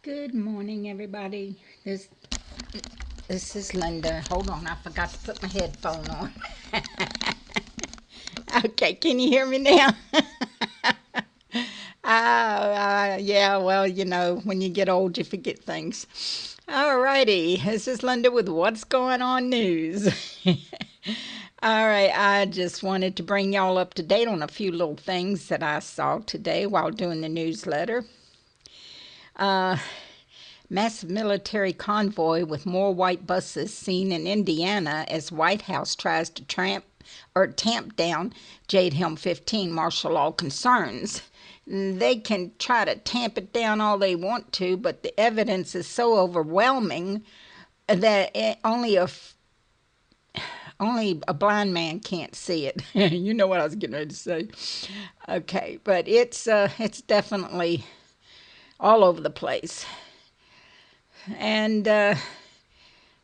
Good morning, everybody. This is Linda. Hold on, I forgot to put my headphone on. Okay, can you hear me now? Yeah, well, when you get old, you forget things. Alrighty, this is Linda with What's Going On News. All right, I just wanted to bring y'all up to date on a few little things that I saw today while doing the newsletter. Uh, Massive military convoy with more white buses seen in Indiana as White House tries to tamp down Jade Helm 15 martial law concerns. They can try to tamp it down all they want to, but the evidence is so overwhelming that only a blind man can't see it. You know what I was getting ready to say. Okay, but it's definitely all over the place. And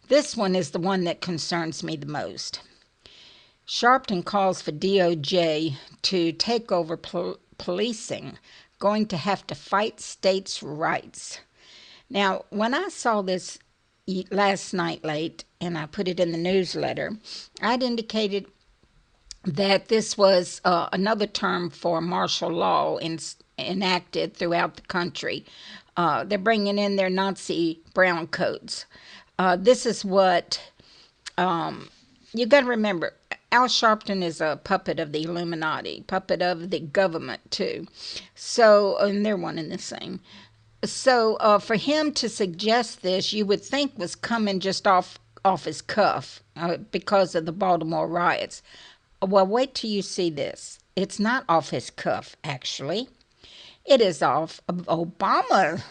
this one is the one that concerns me the most. Sharpton calls for DOJ to take over policing, going to have to fight states' rights. Now, when I saw this last night late, and I put it in the newsletter, I'd indicated that this was another term for martial law enacted throughout the country. They're bringing in their Nazi brown coats. This is what you got to remember. Al Sharpton is a puppet of the Illuminati, puppet of the government too. So, and they're one and the same. So, for him to suggest this, you would think was coming just off his cuff because of the Baltimore riots. Well, wait till you see this. It's not off his cuff, actually. It is off of Obama.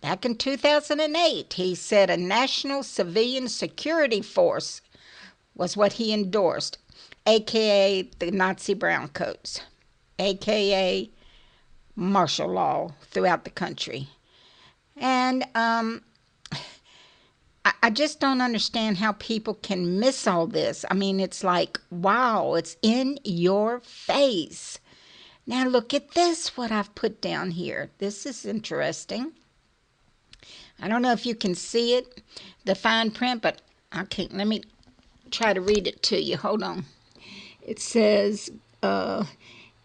Back in 2008, he said a national civilian security force was what he endorsed, aka the Nazi browncoats, aka martial law throughout the country. And I just don't understand how people can miss all this. I mean, it's like, wow, it's in your face. Now look at this, what I've put down here. This is interesting. I don't know if you can see it, the fine print, but I can't. Let me try to read it to you. Hold on. It says,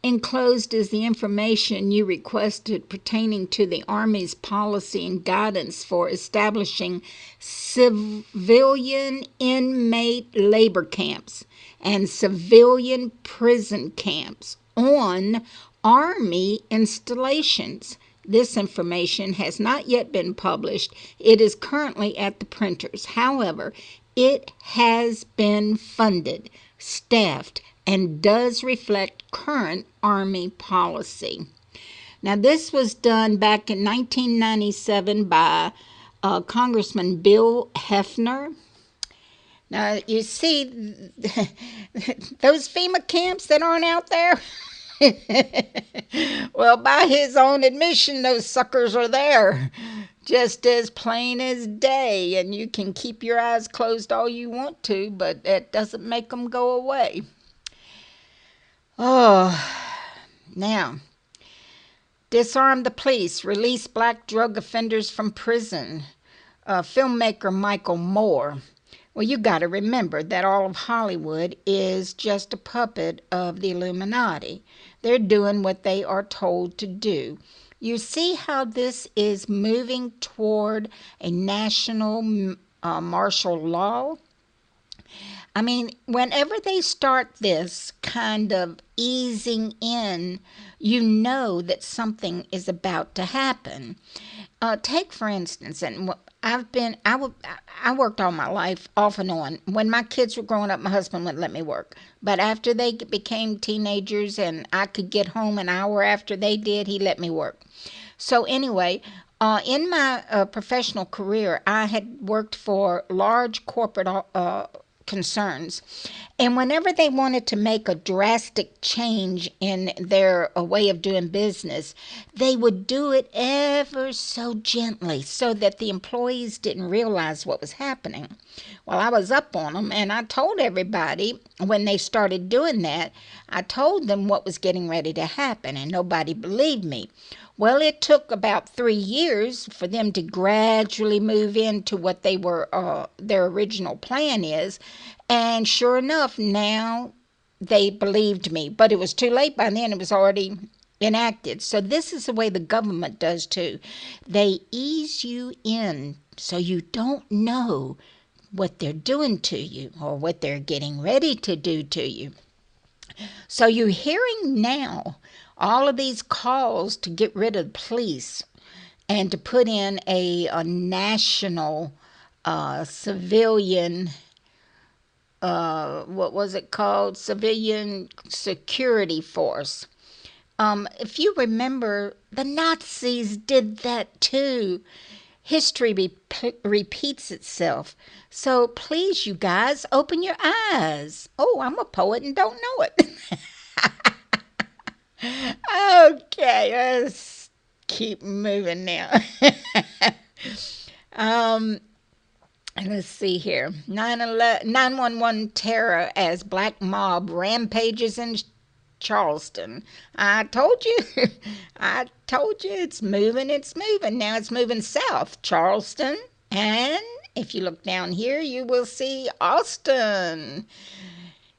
enclosed is the information you requested pertaining to the Army's policy and guidance for establishing civilian inmate labor camps and civilian prison camps on Army installations. This information has not yet been published. It is currently at the printers. However, it has been funded, staffed, and does reflect current Army policy. Now, this was done back in 1997 by Congressman Bill Hefner. Now, you see, those FEMA camps that aren't out there, well, by his own admission, those suckers are there, just as plain as day, and you can keep your eyes closed all you want to, but it doesn't make them go away. Oh, now, disarm the police, release black drug offenders from prison. Filmmaker Michael Moore. Well, you got to remember that all of Hollywood is just a puppet of the Illuminati. They're doing what they are told to do. You see how this is moving toward a national martial law? I mean, whenever they start this kind of easing in, you know that something is about to happen. Take for instance, and I worked all my life off and on. When my kids were growing up, my husband wouldn't let me work. But after they became teenagers and I could get home an hour after they did, he let me work. So anyway, in my professional career, I had worked for large corporate concerns. And whenever they wanted to make a drastic change in their way of doing business, they would do it ever so gently so that the employees didn't realize what was happening. Well, I was up on them, and I told everybody when they started doing that, I told them what was getting ready to happen, and nobody believed me. Well, it took about 3 years for them to gradually move into what they were, their original plan is. And sure enough, now they believed me, but it was too late by then. It was already enacted. So this is the way the government does too. They ease you in so you don't know what they're doing to you or what they're getting ready to do to you. So you're hearing now all of these calls to get rid of the police and to put in a national civilian, what was it called? Civilian security force. If you remember, the Nazis did that too. History repeats itself. So please, you guys, open your eyes. Oh, I'm a poet and don't know it. Okay, let's keep moving now. um, let's see here. 911 terror as black mob rampages in Charleston. I told you. I told you it's moving. It's moving. Now it's moving south. Charleston. And if you look down here, you will see Austin.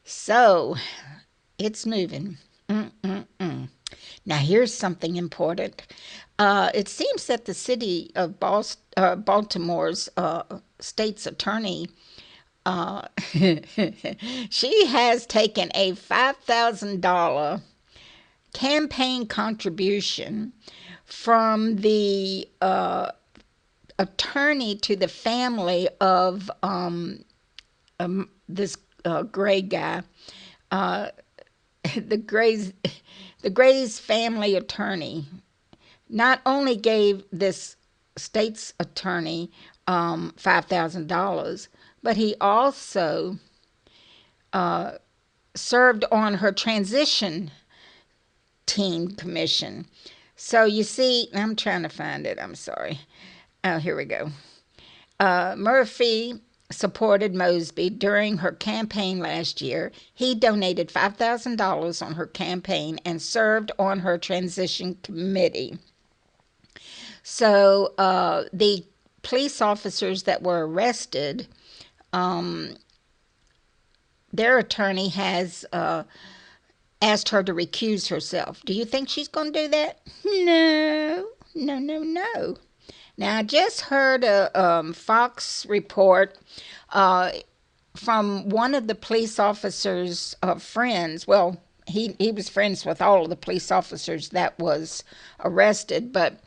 So it's moving. Mm-mm-mm. Now, here's something important. It seems that the city of Baltimore's state's attorney, she has taken a $5,000 campaign contribution from the attorney to the family of this gray guy. The Gray's family attorney not only gave this state's attorney $5,000, but he also served on her transition team commission. So you see, I'm trying to find it. I'm sorry. Oh, here we go. Murphy supported Mosby during her campaign last year. He donated $5,000 on her campaign and served on her transition committee. So the police officers that were arrested, their attorney has asked her to recuse herself. Do you think she's going to do that? No, no, no, no. Now, I just heard a Fox report from one of the police officers' friends. Well, he was friends with all of the police officers that was arrested, but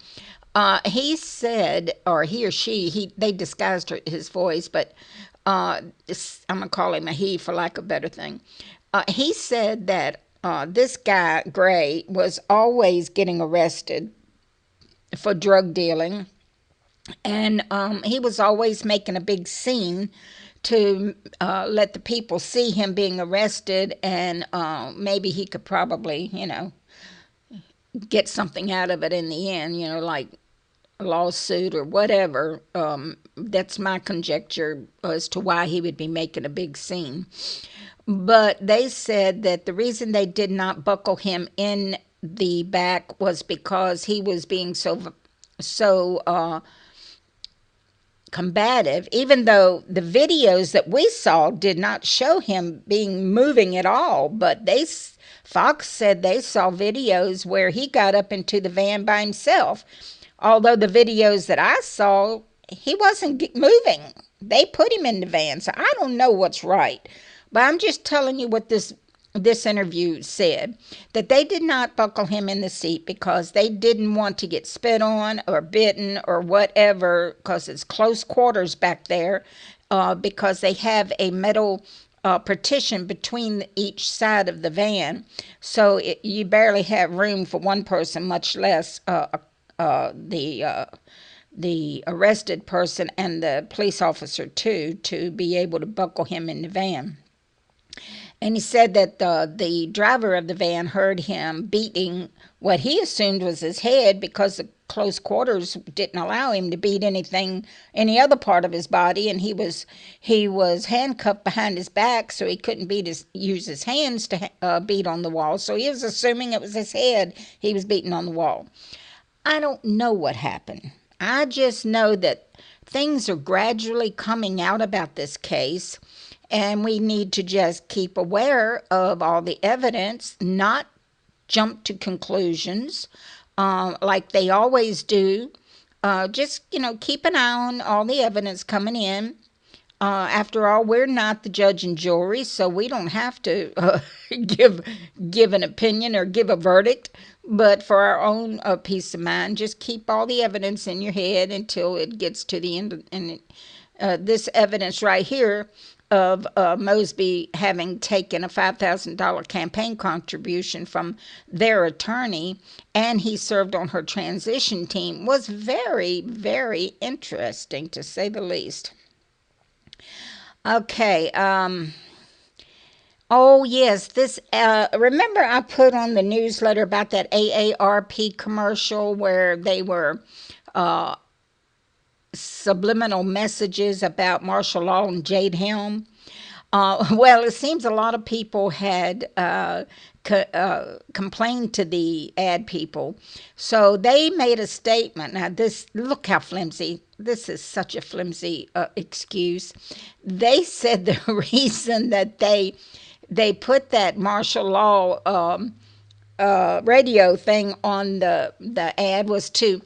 he said, or he or she, they disguised his voice, but I'm going to call him a he for lack of a better thing. He said that this guy, Gray, was always getting arrested for drug dealing. And he was always making a big scene to let the people see him being arrested, and maybe he could probably, get something out of it in the end, like a lawsuit or whatever. That's my conjecture as to why he would be making a big scene. But they said that the reason they did not buckle him in the back was because he was being so combative, even though the videos that we saw did not show him moving at all. But Fox said they saw videos where he got up into the van by himself. Although the videos that I saw, he wasn't moving. They put him in the van, so I don't know what's right. But I'm just telling you what this interview said, that they did not buckle him in the seat because they didn't want to get spit on or bitten or whatever, because it's close quarters back there, because they have a metal partition between each side of the van, so you barely have room for one person, much less the arrested person and the police officer too, to be able to buckle him in the van. And he said that the driver of the van heard him beating what he assumed was his head, because the close quarters didn't allow him to beat any other part of his body, and he was handcuffed behind his back, so he couldn't use his hands to beat on the wall. So he was assuming it was his head he was beating on the wall. I don't know what happened. I just know that things are gradually coming out about this case, and we need to just keep aware of all the evidence, not jump to conclusions like they always do. Just, keep an eye on all the evidence coming in. After all, we're not the judge and jury, so we don't have to give give an opinion or give a verdict. But for our own peace of mind, just keep all the evidence in your head until it gets to the end. And this evidence right here of Mosby having taken a $5,000 campaign contribution from their attorney, and he served on her transition team, was very, very interesting, to say the least. Okay. Oh yes, this. Remember, I put on the newsletter about that AARP commercial where they were subliminal messages about martial law and Jade Helm. Well, it seems a lot of people had complained to the ad people, so they made a statement. Now, look how flimsy. This is such a flimsy excuse. They said the reason that they put that martial law radio thing on the ad was to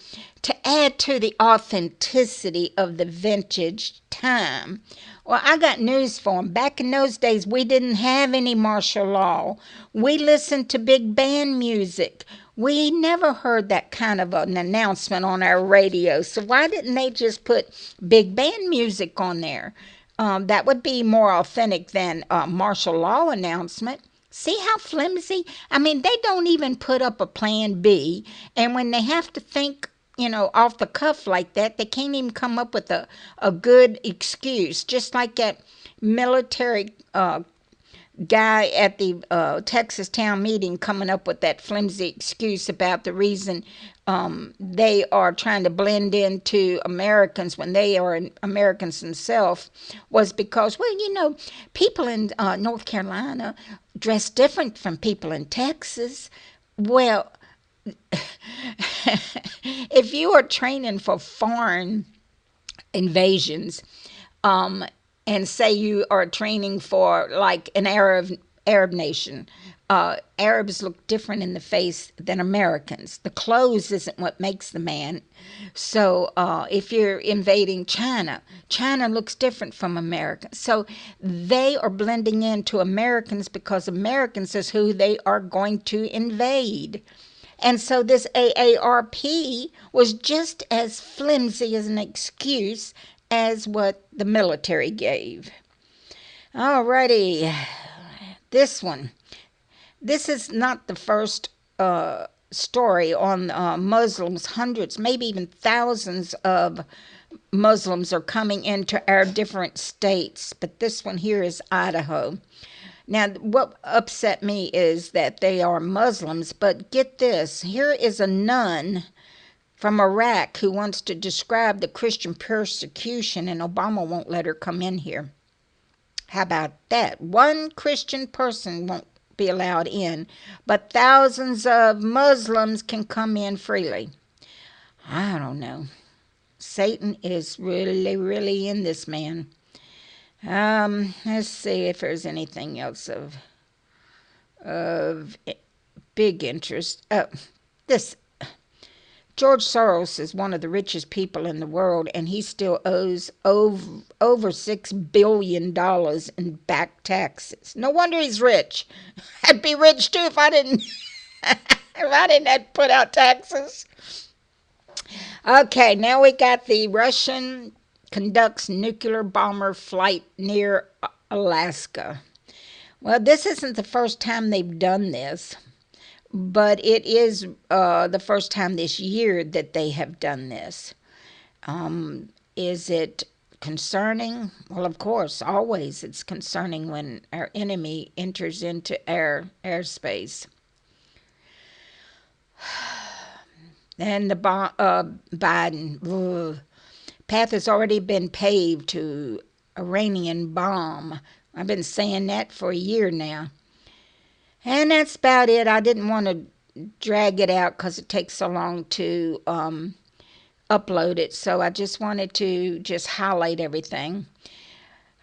add to the authenticity of the vintage time. Well, I got news for them. Back in those days, we didn't have any martial law. We listened to big band music. We never heard that kind of an announcement on our radio. So why didn't they just put big band music on there? That would be more authentic than a martial law announcement. See how flimsy? I mean, they don't even put up a plan B. And when they have to think, off the cuff like that, they can't even come up with a good excuse. Just like that military guy at the Texas town meeting coming up with that flimsy excuse about the reason they are trying to blend into Americans when they are Americans themselves was because, well, people in North Carolina dress different from people in Texas. Well, if you are training for foreign invasions, and say you are training for like an Arab nation, Arabs look different in the face than Americans. The clothes isn't what makes the man. So if you're invading China, China looks different from America. So they are blending into Americans because Americans is who they are going to invade. And so this AARP was just as flimsy as an excuse as what the military gave. Alrighty, this one. This is not the first story on Muslims. Hundreds, maybe even thousands of Muslims are coming into our different states, but this one here is Idaho. Now, what upset me is that they are Muslims, but get this. Here is a nun from Iraq who wants to describe the Christian persecution, and Obama won't let her come in here. How about that? One Christian person won't be allowed in, but thousands of Muslims can come in freely. I don't know. Satan is really, really in this man. Let's see if there's anything else of big interest. This George Soros is one of the richest people in the world, and he still owes over $6 billion in back taxes. No wonder he's rich. I'd be rich too if I didn't put out taxes. Okay, now we got the Russian conducts nuclear bomber flight near Alaska. Well, this isn't the first time they've done this, but it is the first time this year that they have done this. Is it concerning? Well, of course, always it's concerning when our enemy enters into our airspace. And the Biden path has already been paved to Iranian bomb. I've been saying that for a year now. And that's about it. I didn't want to drag it out because it takes so long to upload it. So I just wanted to just highlight everything.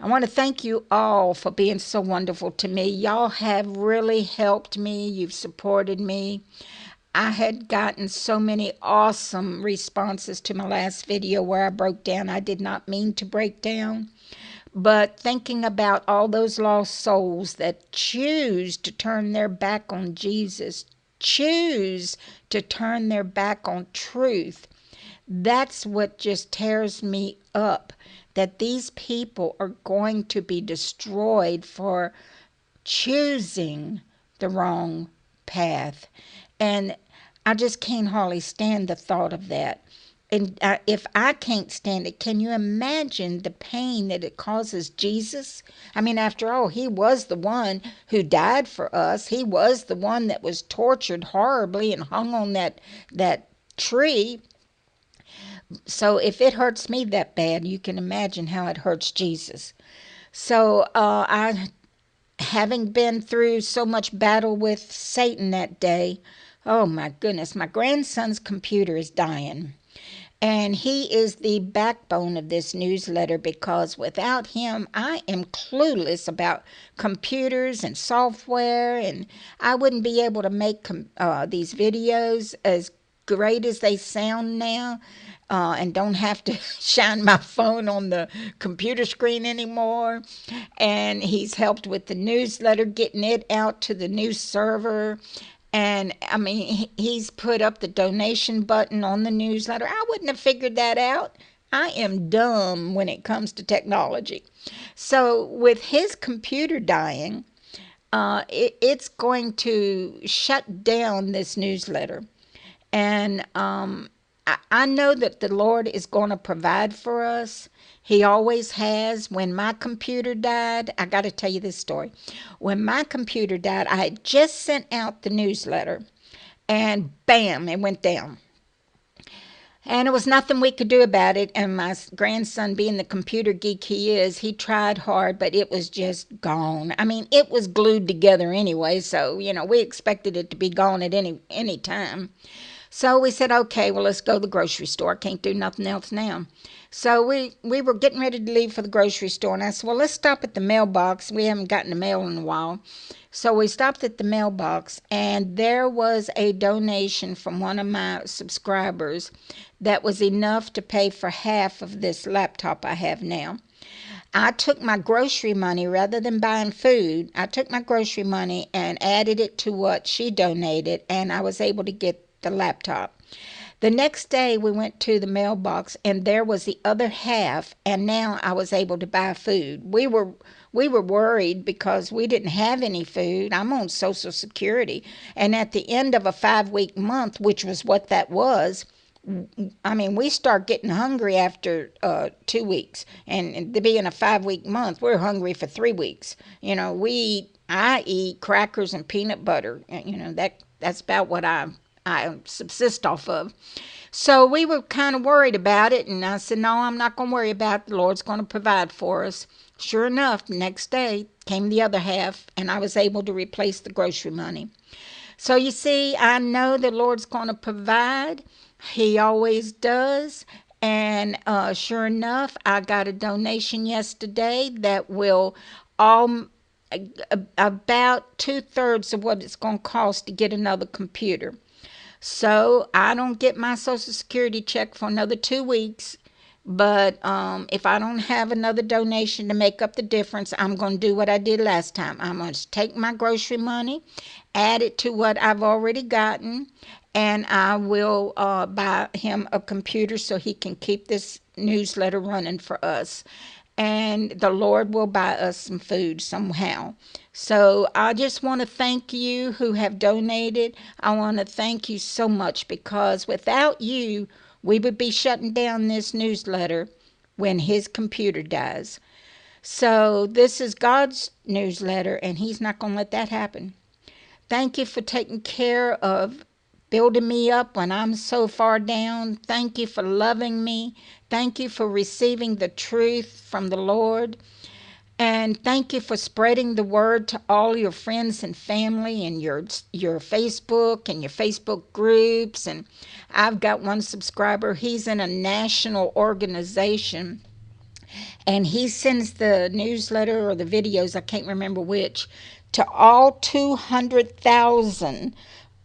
I want to thank you all for being so wonderful to me. Y'all have really helped me. You've supported me. I had gotten so many awesome responses to my last video where I broke down. I did not mean to break down. But thinking about all those lost souls that choose to turn their back on Jesus, choose to turn their back on truth, that's what just tears me up. That these people are going to be destroyed for choosing the wrong path. And I just can't hardly stand the thought of that. And if I can't stand it, can you imagine the pain that it causes Jesus? I mean, after all, he was the one who died for us. He was the one that was tortured horribly and hung on that tree. So if it hurts me that bad, you can imagine how it hurts Jesus. So having been through so much battle with Satan that day, oh my goodness, my grandson's computer is dying. And he is the backbone of this newsletter because without him, I am clueless about computers and software, and I wouldn't be able to make these videos as great as they sound now. And don't have to shine my phone on the computer screen anymore. And he's helped with the newsletter, getting it out to the new server. And I mean, he's put up the donation button on the newsletter. I wouldn't have figured that out. I am dumb when it comes to technology. So, with his computer dying, it's going to shut down this newsletter. And I know that the Lord is going to provide for us. He always has. When my computer died, I got to tell you this story. When my computer died, I had just sent out the newsletter, and bam, it went down. And it was nothing we could do about it. And my grandson, being the computer geek he is, he tried hard, but it was just gone. I mean, it was glued together anyway, so, we expected it to be gone at any time. So we said, okay, well, let's go to the grocery store. Can't do nothing else now. So we were getting ready to leave for the grocery store, and I said, well, let's stop at the mailbox. We haven't gotten the mail in a while. So we stopped at the mailbox, and there was a donation from one of my subscribers that was enough to pay for half of this laptop I have now. I took my grocery money, rather than buying food, I took my grocery money and added it to what she donated, and I was able to get the laptop. The next day we went to the mailbox and there was the other half, and now I was able to buy food. We were worried because we didn't have any food. I'm on Social Security, and at the end of a 5-week month, which was what that was, I mean, we start getting hungry after 2 weeks, and to be in a 5-week month, we're hungry for 3 weeks. I eat crackers and peanut butter. That's about what I subsist off of. So we were kind of worried about it, and I said, no, I'm not going to worry about it. The Lord's going to provide for us. Sure enough, the next day came the other half, and I was able to replace the grocery money. So you see, I know the Lord's going to provide. He always does. And sure enough, I got a donation yesterday that will about 2/3 of what it's going to cost to get another computer. So I don't get my Social Security check for another 2 weeks. But if I don't have another donation to make up the difference, I'm going to do what I did last time. I'm going to take my grocery money, add it to what I've already gotten, and I will buy him a computer so he can keep this newsletter running for us. And the Lord will buy us some food somehow. So I just want to thank you who have donated. I want to thank you so much, because without you, we would be shutting down this newsletter when his computer dies. So this is God's newsletter, and he's not going to let that happen. Thank you for taking care of building me up when I'm so far down. Thank you for loving me. Thank you for receiving the truth from the Lord. And thank you for spreading the word to all your friends and family and your Facebook and your Facebook groups. And I've got one subscriber. He's in a national organization, and he sends the newsletter or the videos, I can't remember which, to all 200,000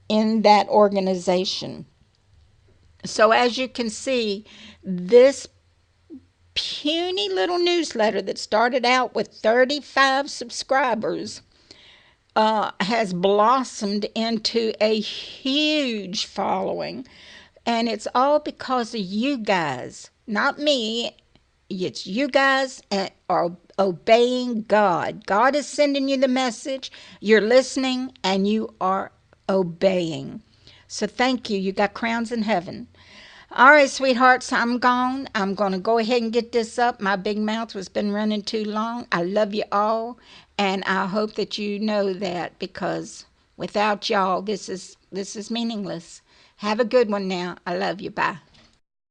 in that organization. So as you can see, this puny little newsletter that started out with 35 subscribers has blossomed into a huge following. And it's all because of you guys, not me. It's you guys are obeying God. God is sending you the message. You're listening and you are obeying. So thank you. You got crowns in heaven. All right, sweethearts, I'm gone. I'm going to go ahead and get this up. My big mouth has been running too long. I love you all, and I hope that you know that, because without y'all, this is meaningless. Have a good one now. I love you. Bye.